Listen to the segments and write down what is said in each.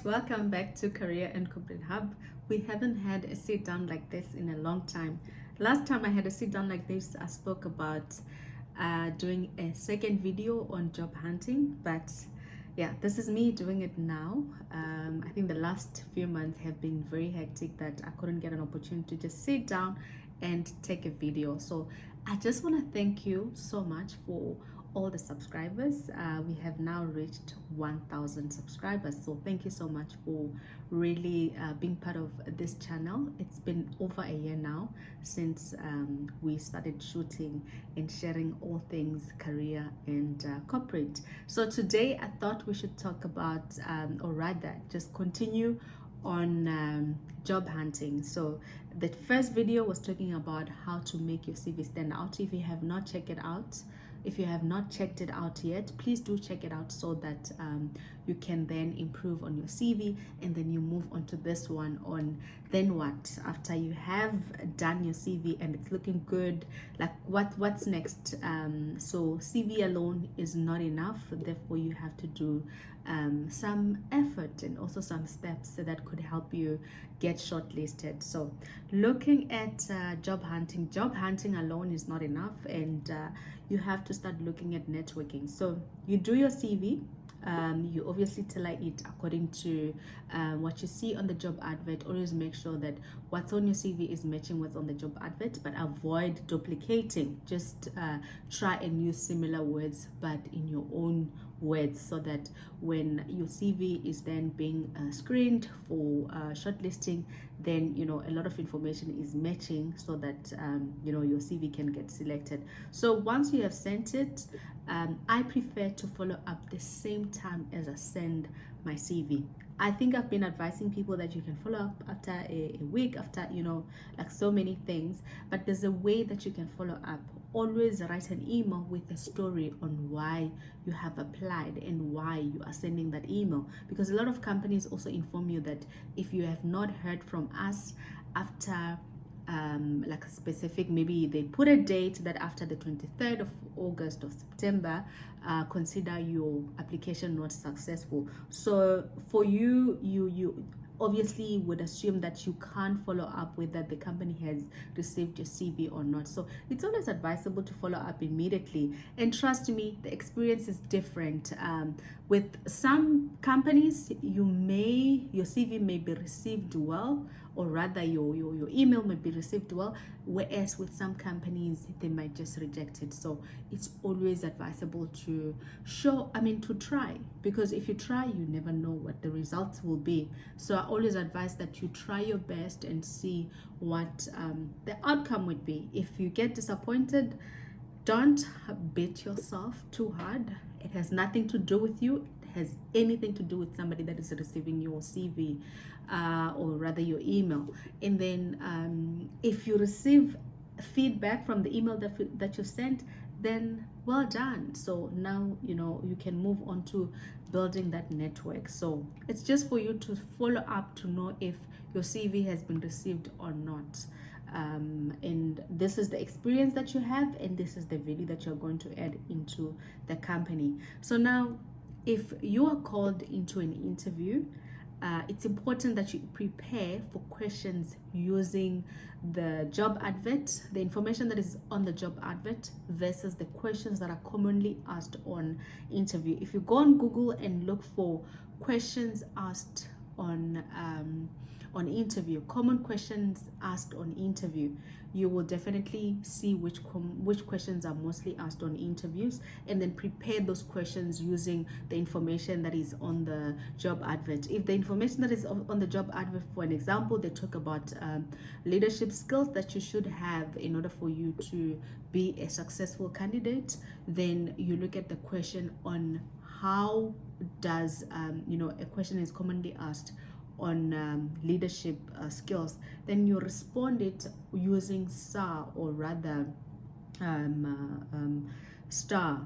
Welcome back to Career and Corporate Hub. We haven't had a sit down like this in a long time. Last time I had a sit down like this, I spoke about doing a second video on job hunting, but yeah, this is me doing it now. I think the last few months have been very hectic that I couldn't get an opportunity to just sit down and take a video. So I just want to thank you so much for all the subscribers. We have now reached 1,000 subscribers, so thank you so much for really being part of this channel. It's been over a year now since we started shooting and sharing all things career and corporate. So today I thought we should talk about or rather just continue on job hunting. So the first video was talking about how to make your CV stand out. If you have not checked it out, if you have not checked it out yet, please do check it out so that you can then improve on your CV, and then you move on to this one on then what after you have done your CV and it's looking good, like what's next. So CV alone is not enough, therefore you have to do some effort and also some steps that could help you get shortlisted. So looking at job hunting alone is not enough, and you have to start looking at networking. So you do your CV, you obviously tailor it according to what you see on the job advert. Always make sure that what's on your CV is matching what's on the job advert, but avoid duplicating. Just try and use similar words but in your own words, so that when your CV is then being screened for shortlisting, then a lot of information is matching, so that your CV can get selected. So once you have sent it, I prefer to follow up the same time as I send my CV. I think I've been advising people that you can follow up after a week, after like so many things, but there's a way that you can follow up. Always write an email with a story on why you have applied and why you are sending that email, because a lot of companies also inform you that if you have not heard from us after like a specific, maybe they put a date that after the 23rd of August or September, consider your application not successful. So for you obviously would assume that you can't follow up with that the company has received your CV or not. So it's always advisable to follow up immediately, and trust me, the experience is different. With some companies, your CV may be received well, or rather your email may be received well, whereas with some companies they might just reject it. So it's always advisable to to try, because if you try, you never know what the results will be. So I always advise that you try your best and see what the outcome would be. If you get disappointed, don't beat yourself too hard. It has nothing to do with you. It has anything to do with somebody that is receiving your CV, or rather your email. And then if you receive feedback from the email that you sent, then well done. So now you can move on to building that network. So it's just for you to follow up to know if your CV has been received or not. And this is the experience that you have, and this is the value that you're going to add into the company. So now, if you are called into an interview, it's important that you prepare for questions using the job advert, the information that is on the job advert, versus the questions that are commonly asked on interview. If you go on Google and look for questions asked on interview, common questions asked on interview, you will definitely see which questions are mostly asked on interviews, and then prepare those questions using the information that is on the job advert. If the information that is on the job advert, for an example, they talk about leadership skills that you should have in order for you to be a successful candidate, then you look at the question on how does a question is commonly asked on leadership skills, then you respond it using STAR, or rather STAR,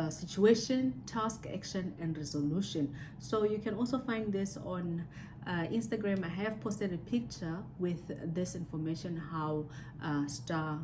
situation, task, action, and resolution. So you can also find this on Instagram, I have posted a picture with this information, how star,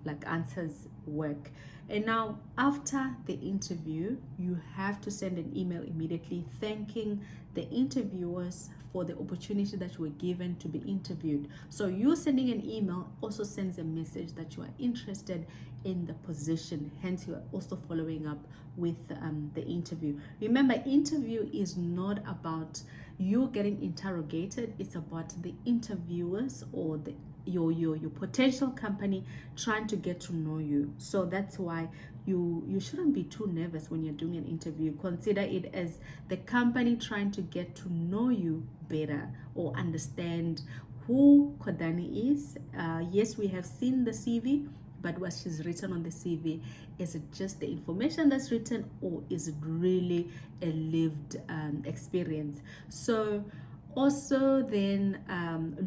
like answers work. And now after the interview, you have to send an email immediately thanking the interviewers for the opportunity that you were given to be interviewed. So you sending an email also sends a message that you are interested in the position, hence you are also following up with the interview. Remember, interview is not about you getting interrogated, it's about the interviewers or your potential company trying to get to know you. So that's why you shouldn't be too nervous when you're doing an interview. Consider it as the company trying to get to know you better or understand who Kodani is. Yes, we have seen the CV, but what she's written on the CV, is it just the information that's written, or is it really a lived experience? So also then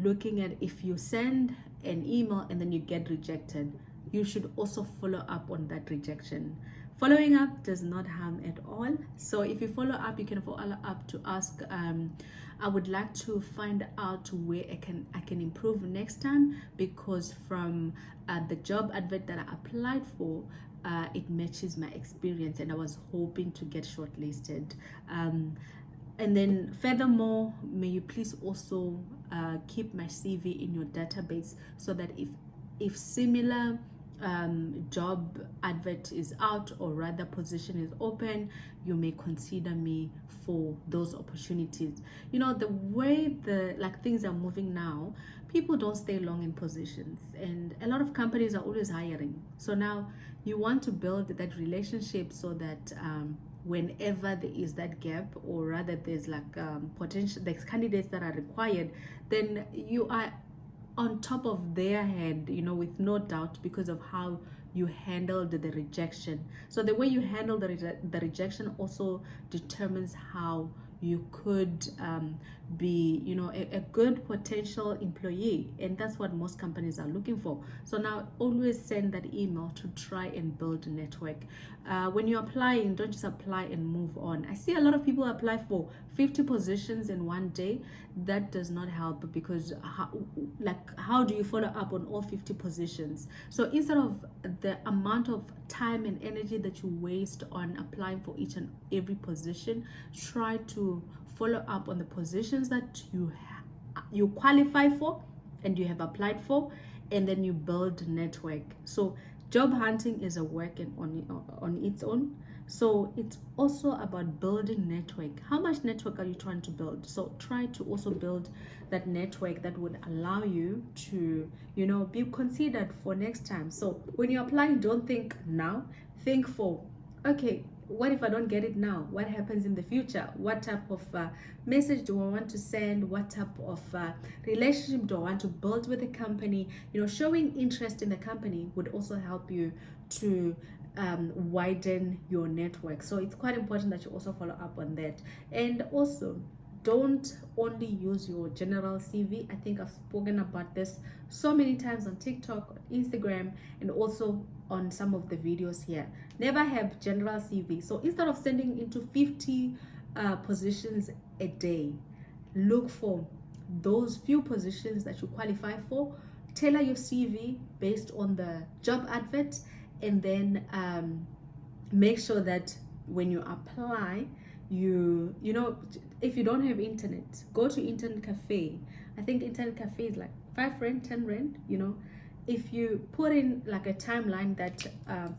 looking at, if you send an email and then you get rejected, you should also follow up on that rejection. Following up does not harm at all. So if you follow up, you can follow up to ask, I would like to find out where I can improve next time, because from the job advert that I applied for, it matches my experience and I was hoping to get shortlisted. And then furthermore, may you please also keep my CV in your database, so that if similar job advert is out, or rather position is open, you may consider me for those opportunities. The way things are moving now, people don't stay long in positions, and a lot of companies are always hiring. So now you want to build that relationship, so that whenever there is that gap, or rather there's potential candidates that are required, then you are on top of their head, with no doubt, because of how you handled the rejection. So the way you handle the rejection also determines how you could be, a good potential employee, and that's what most companies are looking for. So now always send that email to try and build a network. When you're applying, don't just apply and move on. I see a lot of people apply for 50 positions in one day. That does not help, because how do you follow up on all 50 positions? So instead of the amount of time and energy that you waste on applying for each and every position, try to follow up on the positions that you qualify for and you have applied for, and then you build network. So job hunting is a work on its own. So it's also about building network. How much network are you trying to build? So try to also build that network that would allow you to, be considered for next time. So when you apply, don't think now, think for, okay, what if I don't get it now? What happens in the future? What type of message do I want to send? What type of relationship do I want to build with the company? Showing interest in the company would also help you to widen your network. So it's quite important that you also follow up on that. And also, don't only use your general CV. I think I've spoken about this so many times on TikTok, on Instagram, and also on some of the videos here. Never have general CV. So instead of sending into 50 positions a day, look for those few positions that you qualify for. Tailor your CV based on the job advert, and then make sure that when you apply, if you don't have internet, go to internet cafe. I think internet cafe is like 5 rand, 10 rand. If you put in like a timeline that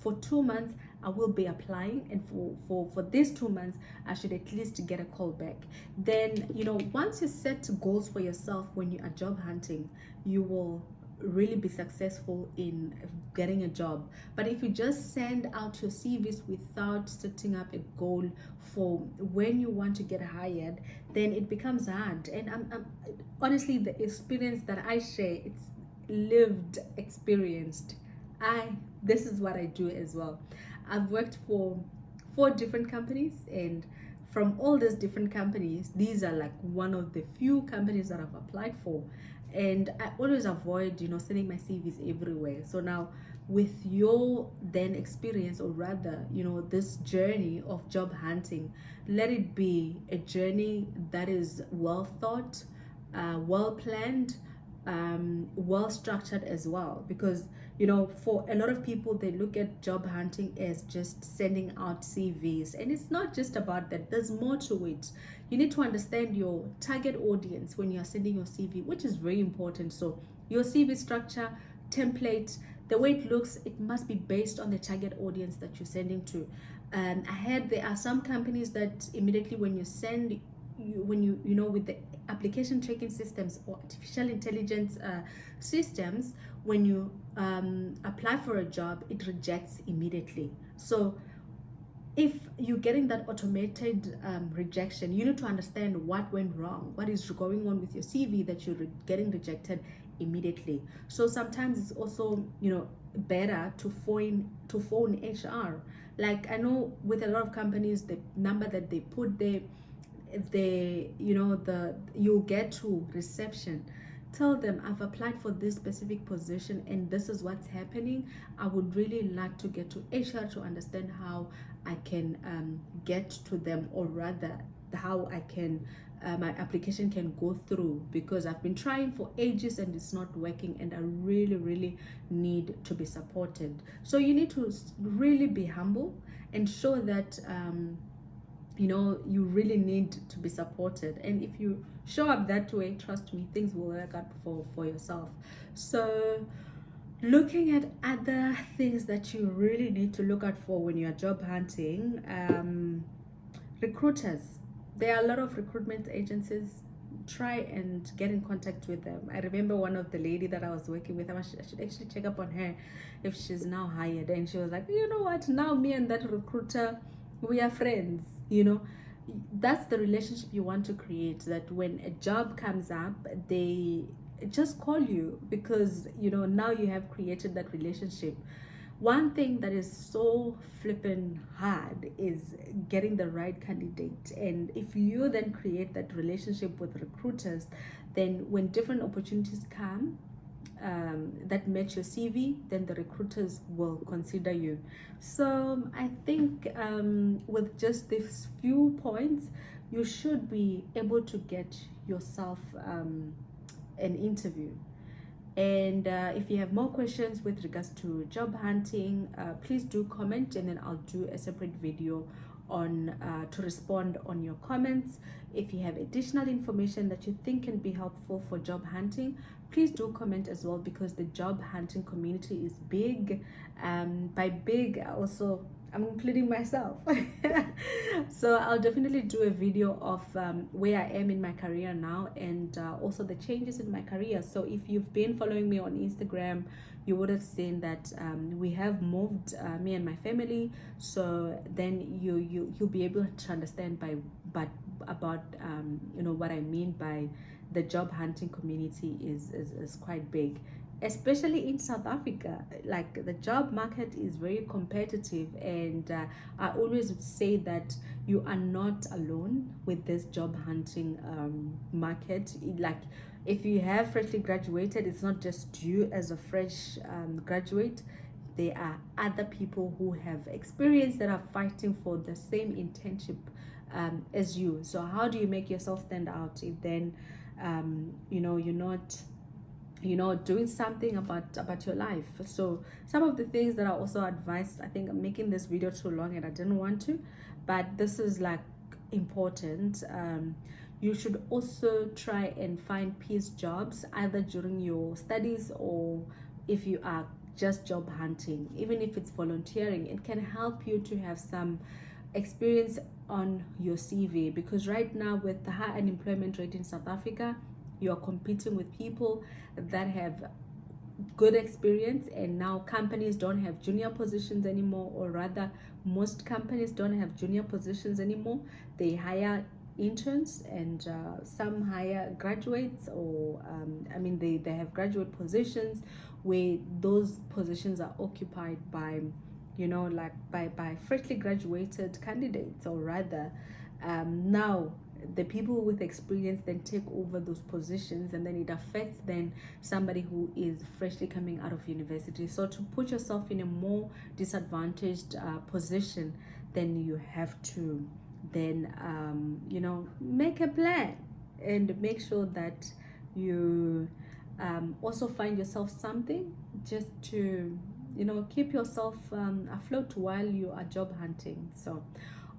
for 2 months I will be applying, and for these 2 months I should at least get a call back, then once you set goals for yourself when you are job hunting, you will really be successful in getting a job. But if you just send out your CVs without setting up a goal for when you want to get hired, then it becomes hard. And I'm honestly, the experience that I share, it's lived, experienced. This is what I do as well. I've worked for 4 different companies, and from all those different companies, these are like one of the few companies that I've applied for. And I always avoid sending my CVs everywhere. So now, with your then experience, or rather this journey of job hunting, let it be a journey that is well thought, well planned, well structured as well. Because you know, for a lot of people, they look at job hunting as just sending out CVs, and it's not just about that. There's more to it. You need to understand your target audience when you're sending your CV, which is very important. So your CV structure, template, the way it looks, it must be based on the target audience that you're sending to. Ahead, there are some companies that immediately when you send, you know, with the application tracking systems or artificial intelligence systems, when you apply for a job, it rejects immediately. So if you're getting that automated rejection, you need to understand what went wrong, what is going on with your CV that you're getting rejected immediately. So sometimes it's also, you know, better to phone HR. Like I know with a lot of companies, the number that they put there, they, you know, the you get to reception, tell them I've applied for this specific position and this is what's happening. I would really like to get to HR to understand how I can get to them, or rather how I can my application can go through, because I've been trying for ages and it's not working and I really need to be supported. So you need to really be humble and show that you know, you really need to be supported. And if you show up that way, trust me, things will work out for yourself. So looking at other things that you really need to look out for when you're job hunting, recruiters. There are a lot of recruitment agencies. Try and get in contact with them. I remember one of the lady that I was working with, I should actually check up on her if she's now hired, and she was like, you know what, now me and that recruiter, we are friends. You know, that's the relationship you want to create, that when a job comes up, they just call you, because you know, now you have created that relationship. One thing that is so flippin' hard is getting the right candidate. And if you then create that relationship with recruiters, then when different opportunities come that match your CV, then the recruiters will consider you. So I think with just these few points, you should be able to get yourself an interview. And if you have more questions with regards to job hunting, please do comment, and then I'll do a separate video on to respond on your comments. If you have additional information that you think can be helpful for job hunting, please do comment as well, because the job hunting community is big. By big, also I'm including myself. So I'll definitely do a video of where I am in my career now, and also the changes in my career. So if you've been following me on Instagram, you would have seen that we have moved, me and my family. So then you'll be able to understand about you know, what I mean by the job hunting community is quite big, especially in South Africa. Like, the job market is very competitive, and I always would say that you are not alone with this job hunting market. Like, if you have freshly graduated, it's not just you as a fresh graduate. There are other people who have experience that are fighting for the same internship as you. So how do you make yourself stand out if then you know, you're not, you know, doing something about your life? So some of the things that I also advised, I think I'm making this video too long and I didn't want to, but this is like important. You should also try and find peace jobs, either during your studies or if you are just job hunting. Even if it's volunteering, it can help you to have some experience on your CV, because right now with the high unemployment rate in South Africa, you are competing with people that have good experience, and now companies don't have junior positions anymore, or rather most companies don't have junior positions anymore. They hire interns, and some hire graduates, or I mean they have graduate positions where those positions are occupied by, you know, like by freshly graduated candidates, or rather now the people with experience then take over those positions, and then it affects then somebody who is freshly coming out of university. So to put yourself in a more disadvantaged position, then you have to then you know, make a plan. and make sure that you also find yourself something just to, you know, keep yourself afloat while you are job hunting. So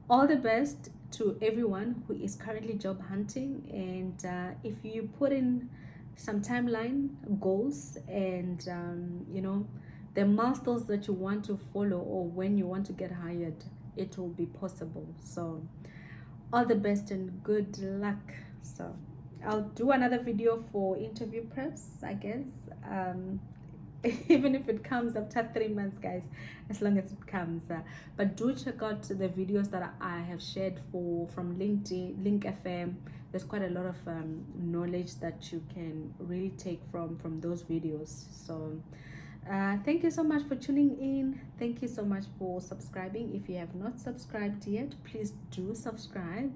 all the best to everyone who is currently job hunting, and if you put in some timeline goals and you know, the milestones that you want to follow, or when you want to get hired, it will be possible. So all the best and good luck. So I'll do another video for interview preps, I guess. um even if it comes after 3 months, guys, as long as it comes. But do check out the videos that I have shared from LinkedIn, Link FM. There's quite a lot of knowledge that you can really take from those videos. So thank you so much for tuning in. Thank you so much for subscribing. If you have not subscribed yet, please do subscribe.